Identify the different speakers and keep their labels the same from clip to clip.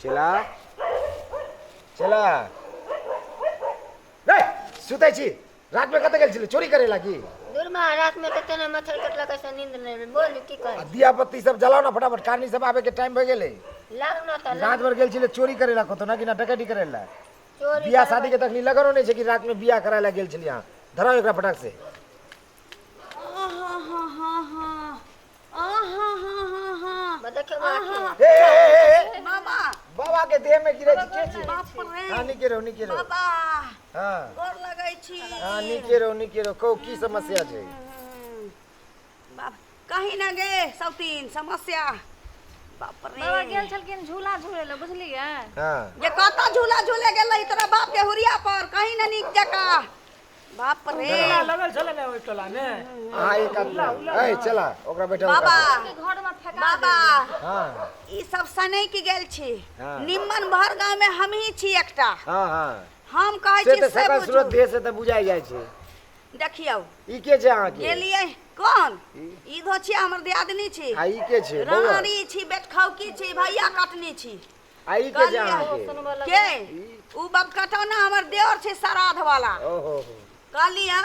Speaker 1: चला चला रे सुतै छी रात में कत गेल छी चोरी करे लागी
Speaker 2: दूर में रात में कते न मच्छर कटला कैसे नींद नहीं बोल की कह
Speaker 1: दिया बत्ती सब जलाओ ना फटाफट कहानी सब आवे के टाइम भ गेले
Speaker 2: लाग न त
Speaker 1: रात भर गेल छी चोरी करे ला कतो ना कि ना डकैती करे ला
Speaker 2: चोरी
Speaker 1: बियाह शादी के तकनी लगनो नहीं छै कि रात में बियाह कराय ला गेल छी यहां धराओ एकरा फटाक से
Speaker 2: देखो बाकी
Speaker 1: ए
Speaker 3: बाबा
Speaker 1: बाबा के देह में गिरे छी के छी
Speaker 3: बाप रे
Speaker 1: हां निके रहो
Speaker 3: बाबा
Speaker 1: हां
Speaker 3: गोर लगै छी
Speaker 1: हां निके रहो को की समस्या छै
Speaker 3: बाप कहीं ना गे सौतीन समस्या बाप रे
Speaker 4: बाबा गेल छलखिन झूला झूले ले बुझलिए
Speaker 1: हां
Speaker 3: ये कता झूला झूले गेलै तोरा बाप के हुरिया पर कहीं ना नीक जका बाप रे
Speaker 5: लगल छले ने ओइ टोला में
Speaker 1: हां एक आदमी ए चला ओकरा बैठा
Speaker 3: बाबा
Speaker 4: के घर में फेंका
Speaker 3: बाबा
Speaker 1: हां
Speaker 3: ई सब सनै की गेल छी
Speaker 1: हाँ।
Speaker 3: निम्मन भर गांव में हम ही छी एकटा
Speaker 1: हां हां
Speaker 3: हम कहै
Speaker 1: से
Speaker 3: छी
Speaker 1: त
Speaker 3: से
Speaker 1: सकल
Speaker 3: बुझू।
Speaker 1: सूरत देह से त बुझाई जाय छै
Speaker 3: देखियौ
Speaker 1: ई के छै अहाँ के
Speaker 3: गेलियै कोन ई धो छी हमर दियादनी छी
Speaker 1: आ ई के छै बौआ
Speaker 3: रानी छी बेटखौकी छी भैया कटनी छी
Speaker 1: आ ई के छै अहाँ के
Speaker 3: के उ बाप कटौना हमर देवर छै श्राद्ध वाला
Speaker 1: ओहो
Speaker 3: कहलिया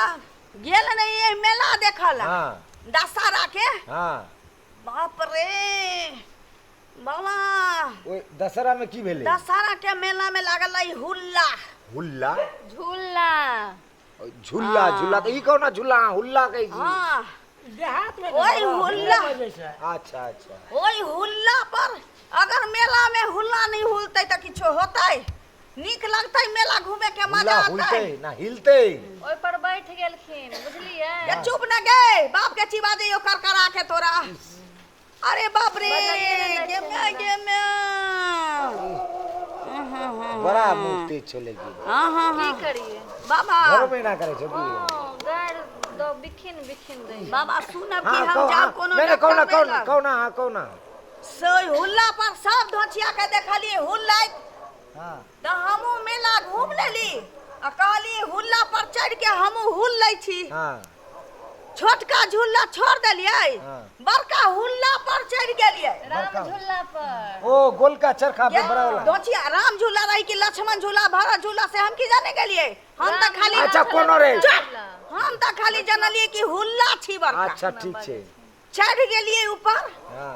Speaker 3: गेल नहीं ये मेला देखल
Speaker 1: हां
Speaker 3: दशहरा के
Speaker 1: हां
Speaker 3: बाप रे बाबा
Speaker 1: ओए दशहरा में की भेले
Speaker 3: दशहरा के मेला में लागल है हुल्ला
Speaker 1: हुल्ला
Speaker 4: झूला
Speaker 1: झूला झूला त ई कौन झूला हुल्ला कहि छी
Speaker 3: हाँ
Speaker 5: देहात में
Speaker 3: ओए हुल्ला
Speaker 1: अच्छा अच्छा
Speaker 3: ओए हुल्ला पर अगर मेला में हुल्ला नहीं हुलते तो किछो होतै नीक लगतै मेला घूमे के मजा
Speaker 1: हुल्ला
Speaker 3: आतै
Speaker 1: हुलते ना हिलते
Speaker 4: ओइ पर बैठ गेलखिन बुझलिए
Speaker 3: ये चुप न गे बाप के चिबा दे कर करा के तोरा अरे बाप रे गे मैं
Speaker 1: बड़ा मुक्ति छोले की
Speaker 3: हां
Speaker 4: की करिए
Speaker 3: बाबा
Speaker 1: घर में ना करे छो की
Speaker 4: गाड़ दो बिखिन दे
Speaker 3: बाबा सुनब कि
Speaker 1: हां
Speaker 3: हम जाओ कोनो
Speaker 1: नहीं
Speaker 3: डॉक्टर
Speaker 1: कौन कौन
Speaker 3: लग।
Speaker 1: कौन हां कौन
Speaker 3: सोई हुल्ला पर सब धोचिया के देखलिए हुल्ला
Speaker 1: हां
Speaker 3: त हमू मेला घूम लेली आ कहली हुल्ला पर चढ़ के हमू हुल लै छी
Speaker 1: हां
Speaker 3: छोटका झूला छोड़ देलिए
Speaker 1: हाँ।
Speaker 3: बड़का हुल्ला पर चढ़ गेलिए
Speaker 4: राम झूला पर
Speaker 1: ओ गोल का चरखा पे बड़ा वाला
Speaker 3: दोचिया राम झूला रही कि लक्ष्मण झूला भरत झूला से हम की जाने गेलिए हम त खाली
Speaker 1: अच्छा कोनो रे
Speaker 3: हम त खाली जानलिए कि हुल्ला छी बड़का
Speaker 1: अच्छा ठीक छै
Speaker 3: चढ़ गेलिए ऊपर
Speaker 1: हां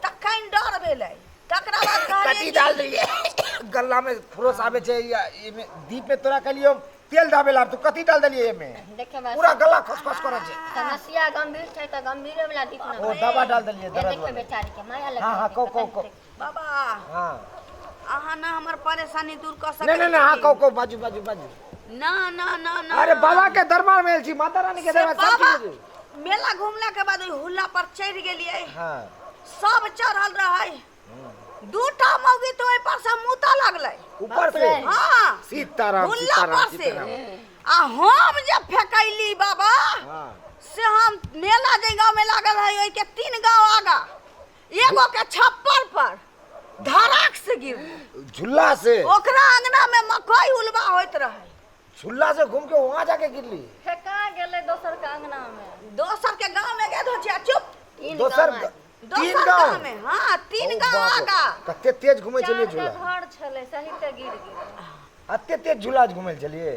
Speaker 3: तखन डर भेलै तकरा बाद
Speaker 1: कटी
Speaker 3: कहलिए
Speaker 1: डाल दिए गल्ला में फ्रोस आवे छै या एमे दीप में तोरा कलियो तेल डाबेला तू कथी डाल देलिए एमे
Speaker 2: देखे बा
Speaker 1: पूरा गला खसखस करे छै
Speaker 2: समस्या गंभीर छै त गंभीर वाला दीप न
Speaker 1: ओ दवा डाल देलिए दर्द
Speaker 2: देखे
Speaker 1: वाला
Speaker 2: बेचारी के माया लग
Speaker 1: हां हां को
Speaker 3: बाबा
Speaker 1: हां
Speaker 3: अहाँ ना हमर परेशानी दूर कर सकै
Speaker 1: नहीं नहीं हां को बाजू बाजू बाजू
Speaker 3: ना ना ना ना
Speaker 1: अरे बाबा के दरबार में छी माता रानी के दरबार सब
Speaker 3: बाबा
Speaker 1: चीज
Speaker 3: मेला घूमला के बाद ओइ हुल्ला पर चढ़ गेलिए
Speaker 1: हां
Speaker 3: सब चढ़ल रहै दूटा मौगी तो ओइ पर से मुता लगलै
Speaker 1: ऊपर से
Speaker 3: हां
Speaker 1: सीताराम
Speaker 3: हुल्ला
Speaker 1: सीताराम
Speaker 3: पर से
Speaker 1: सीताराम
Speaker 3: आ हम जब फेकैली बाबा
Speaker 1: हां
Speaker 3: से हम मेला जे गांव में लागल है ओइ के 3 गांव आगा एगो के छप्पर पर धड़ाक से गिर
Speaker 1: झूला से
Speaker 3: ओकरा अंगना में मकई उलबा होइत रहे
Speaker 1: झूला से घूम के वहां जाके गिरली
Speaker 4: फेंका गेले दोसर के अंगना में
Speaker 3: दोसर के गांव में गेल छिया चुप
Speaker 1: दोसर तीन
Speaker 3: दोसर
Speaker 1: गांव
Speaker 3: गांव में हां 3 गांव आगा
Speaker 1: कते तेज घूमे चलिए
Speaker 4: चार के
Speaker 1: झूला
Speaker 4: घर छले सही ते गिर गेल
Speaker 1: अते तेज झूला घूमे चलिए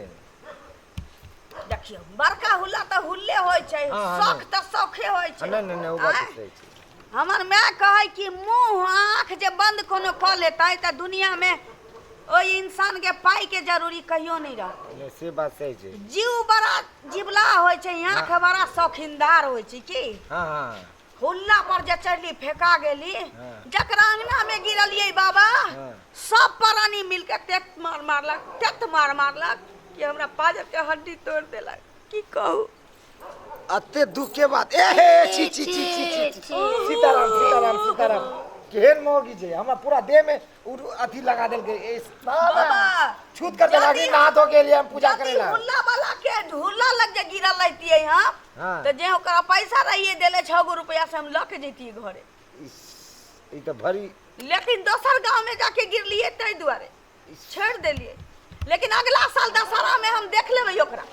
Speaker 3: देखियो बड़का हुल्ला त हुल्ले होय छै
Speaker 1: हाँ,
Speaker 3: शौक त शौखे होय छै
Speaker 1: नहीं नहीं वो बात
Speaker 3: आँय?
Speaker 1: सही छै
Speaker 3: हमर माय कहै कि मुंह आंख जे बंद कोनो क लेतै त दुनिया में ओइ इंसान के पाई के जरूरी कहियो नहीं रहत
Speaker 1: नहीं से बात सही छै
Speaker 3: जीव बड़ा जीवला होय छै आंख बड़ा शौकीनदार होय छै की
Speaker 1: हां हां
Speaker 3: हुल्ला पर जे चढ़ली फेंका गेली
Speaker 1: हाँ।
Speaker 3: जकरा अंगना में गिरलिए बाबा
Speaker 1: हाँ।
Speaker 3: सब प्राणी मिलके तेत मार मारलक कि हमरा पाजर के हड्डी तोड़ देलक की कहू
Speaker 1: अते दुख के बात ए हे छी छी छी छी छी सीताराम सीताराम सीताराम केहन मोगी छै हमरा पूरा देह में अथी लगा देल के
Speaker 3: बाबा
Speaker 1: छूत कर देला कि नहा धो के लिए हम पूजा
Speaker 3: यदि
Speaker 1: करेला
Speaker 3: हुल्ला वाला के हुल्ला लग जे गिरल रहतिए हम
Speaker 1: हाँ।
Speaker 3: तो जे ओकरा पैसा रहिए देले 6 रुपया से हम लके जैतिए घरे
Speaker 1: ई तो भरी
Speaker 3: लेकिन दोसर गांव में जाके गिरलिए तै दुआरे छोड़ देलिए लेकिन अगला साल दशहरा में हम देख लेबै ओकरा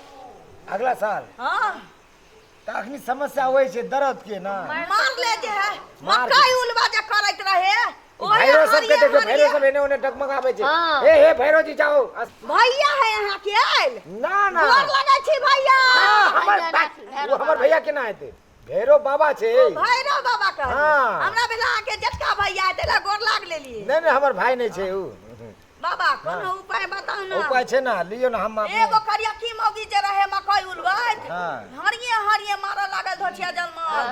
Speaker 1: अगला साल
Speaker 3: हां
Speaker 1: त अखनी समस्या होय छै दर्द के ना
Speaker 3: मार ले जे है
Speaker 1: मार
Speaker 3: मकई उलवा जे करैत रहे ओए
Speaker 1: भैरव सब के
Speaker 3: हरिया,
Speaker 1: देखियो
Speaker 3: हरिया।
Speaker 1: भैरव सब एने ओने डगमगाबै छै
Speaker 2: हाँ।
Speaker 1: हे भैरव जी जाओ
Speaker 3: भैया है यहाँ के आयल
Speaker 1: ना ना
Speaker 3: गोर लगे छी भैया
Speaker 1: हमर
Speaker 2: भैया
Speaker 1: भाई-
Speaker 2: ना, भैरव
Speaker 1: वो हमर भैया केना हेतै भैरव बाबा छै
Speaker 3: भैरव बाबा कह
Speaker 1: हाँ।
Speaker 3: हमरा भेला के जटका भैया तेला गोर लाग लेलिए
Speaker 1: नहीं नहीं हमर भाई नहीं छै उ
Speaker 3: बाबा कोनो उपाय बताओ ना
Speaker 1: उपाय छै ना लियो ना हम अपने
Speaker 3: एगो करिया की मौगी जे रहे मकई उलबैत
Speaker 1: हाँ।
Speaker 3: हरिये हरिये मारऽ लागल धोछिया जलमल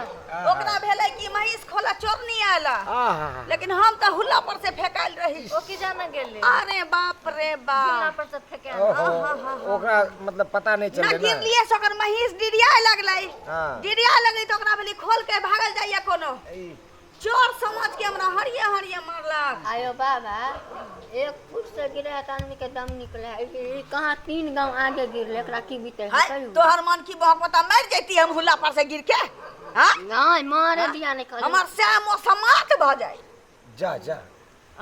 Speaker 3: ओकरा भेलै कि महिष खोला चोरनी आयला
Speaker 1: आहा
Speaker 3: लेकिन हम तो हुल्ला पर से फेकाइल रही
Speaker 4: ओ की जाना गेले
Speaker 3: अरे बाप रे
Speaker 4: झूला
Speaker 3: बाप
Speaker 4: पर से फेंके
Speaker 1: ओहो ओकरा मतलब पता नहीं
Speaker 3: ना
Speaker 1: चले
Speaker 3: गिर
Speaker 1: ना
Speaker 3: लिए से ओकर महिष डिरिया लगलै
Speaker 1: हाँ।
Speaker 3: डिरिया लगलै तो ओकरा भेली खोल के भागल जाइया कोनो
Speaker 1: ई,
Speaker 3: चोर समझ के हमरा हरिये हरिये मारलक
Speaker 2: आयो बाबा एक फुट से गिरे है तो आदमी के दम निकले है ई कहाँ 3 गांव आगे गिरले एकरा की बीते
Speaker 3: हाय तोहर मन की बहकता मर जैती हम हुल्ला पर से गिर के हां
Speaker 2: नहीं मारे दिया नहीं कर
Speaker 3: हमर श्याम समाप्त भ जाए
Speaker 1: जा जा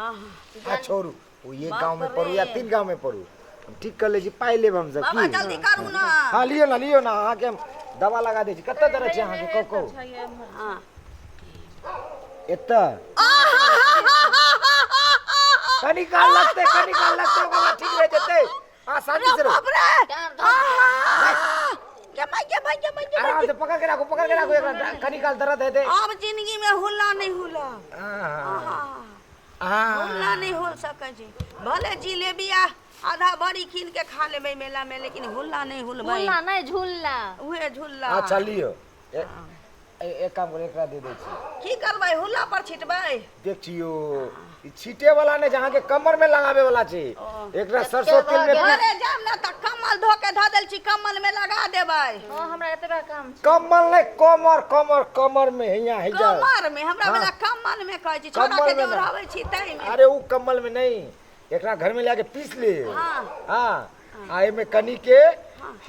Speaker 3: आहा
Speaker 1: आ छोड़ू वो ये
Speaker 3: बाप
Speaker 1: गांव में पढ़ू या
Speaker 3: रे।
Speaker 1: 3 गांव में पढ़ू हम ठीक कर ले जी पाई लेब हम सब
Speaker 3: बाबा
Speaker 1: की
Speaker 3: जल्दी करू ना
Speaker 1: हां लियो ना अहाँ के हम दवा लगा दे छी कत्ते दर्द छै अहाँ के को
Speaker 3: हां
Speaker 1: एत्ता कनी काल लगते ओकरा ठीक रह जेते आ शांति से रहो
Speaker 3: बाप रे के भाई
Speaker 1: आराम से पकड़ के रखो एकरा कनी काल दर्द है दे
Speaker 3: अब जिंदगी में हुल्ला नहीं हुला हुल्ला नहीं हो सके छी भले जिलेबिया आधा बड़ी कीन के खा लेबै मेला में लेकिन हुल्ला नहीं हुलबै
Speaker 4: झूला नहीं झूला
Speaker 3: उहे झुल्ला
Speaker 1: अच्छा लियो एक काम करे एकरा दे दे छी
Speaker 3: की करबै हुल्ला पर छिटबै
Speaker 1: देखियो ई छीटे वाला ने जहां के कमर में लगावे वाला छै एकरा सरसों तेल में
Speaker 3: अरे जाम ना त कमल धो के ध देल छी कमल में लगा देबै
Speaker 4: हां हमरा एतबा काम छै
Speaker 1: कमल ने कमर में हिया है जा
Speaker 3: कमर में हमरा वाला कमल में कहै छी छोरा
Speaker 1: कमल
Speaker 3: के
Speaker 1: में
Speaker 3: जोर
Speaker 1: ना।
Speaker 3: आबै छी तै में
Speaker 1: अरे उ कमल में नहीं एकरा घर में लाके पीस ले
Speaker 3: हां
Speaker 1: हां आ में कनी के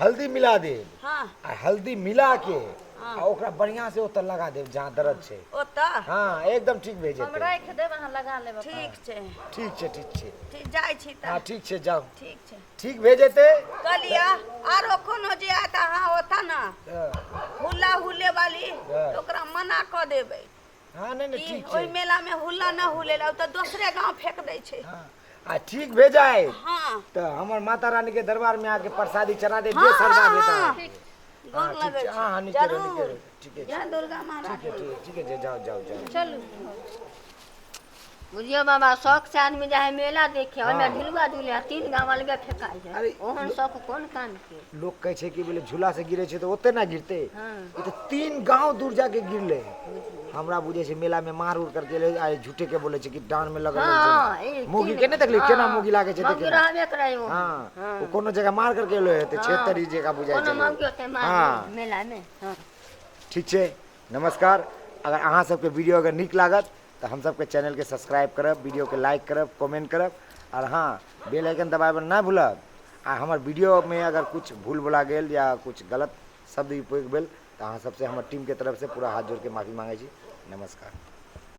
Speaker 1: हल्दी मिला दे
Speaker 3: हां
Speaker 1: आ हल्दी मिला के आ ओकरा बढ़िया से ओत लगा दे जहां दर्द छै
Speaker 3: ओता
Speaker 1: हां एकदम ठीक भे
Speaker 4: हम
Speaker 1: जेते
Speaker 4: राख देब अहाँ लगा लेब
Speaker 3: ठीक छै
Speaker 1: ठीक छै
Speaker 3: ठीक जाय छी
Speaker 1: हां
Speaker 3: त
Speaker 1: ठीक छै जाओ
Speaker 3: ठीक छै
Speaker 1: ठीक भे जेते
Speaker 3: कलिया आरो कोनो जे आता हां ओता ना हुल्ला हुले वाली
Speaker 1: हाँ।
Speaker 3: तो ओकरा मना क देबै
Speaker 1: हां नहीं
Speaker 3: ई
Speaker 1: ठीक
Speaker 3: ओइ
Speaker 1: छै
Speaker 3: मेला में हुल्ला न हुलेला त दूसरे गांव फेंक दै छै
Speaker 1: हां आ ठीक भे जाए
Speaker 3: हां
Speaker 1: तो हमर माता रानी के दरबार में आके प्रसादी चढ़ा दे जे सरदा बेटा
Speaker 3: गोर लगै
Speaker 1: ठीक
Speaker 3: छै
Speaker 1: हां निकलो ठीक है
Speaker 3: जय दुर्गा महाराज
Speaker 1: ठीक है जाओ
Speaker 4: चलू
Speaker 2: बुझियो बाबा शौक से आदमी जाए मेला देखे ओमे झुलवा झूले 3 गांव अलगे फेकाई है
Speaker 1: अरे,
Speaker 2: ओहन शौक कोन काम के
Speaker 1: लोग कहे छै कि बोले झूला से गिरे छै तो ओते ना गिरते
Speaker 2: हां
Speaker 1: ये तो 3 गांव दूर जाके गिरले हमरा बुझे छै मेला में मार उड़ करके ले आ झूठे के बोले छै कि डांड में लगल
Speaker 2: हाँ,
Speaker 1: छै
Speaker 2: ई
Speaker 1: मोगी
Speaker 2: तीन-
Speaker 1: के नहीं देखली केना
Speaker 2: हाँ,
Speaker 1: मोगी लागे छै
Speaker 2: मौगी
Speaker 1: देखे
Speaker 2: रहबे करे वो
Speaker 1: हां वो कोनो जगह मार करके लो है तो छेतरी जगह बुझाय
Speaker 2: कोनो
Speaker 1: छै
Speaker 2: मौगी होते मार
Speaker 1: हाँ।
Speaker 2: मेला में हां
Speaker 1: ठीक छै नमस्कार अगर अहाँ सबके वीडियो अगर नीक लागत तो हम सबके चैनल के सब्सक्राइब करब वीडियो के लाइक करब कमेंट करब और हाँ बेल आइकन दबाबे ना भूलब आ हमर वीडियो में अगर कुछ भूल भुला गेल या कुछ गलत शब्द उपयोग भेल तो अहाँ सबसे हमर टीम के तरफ से पूरा हाथ जोड़ के माफी मांगे छी नमस्कार।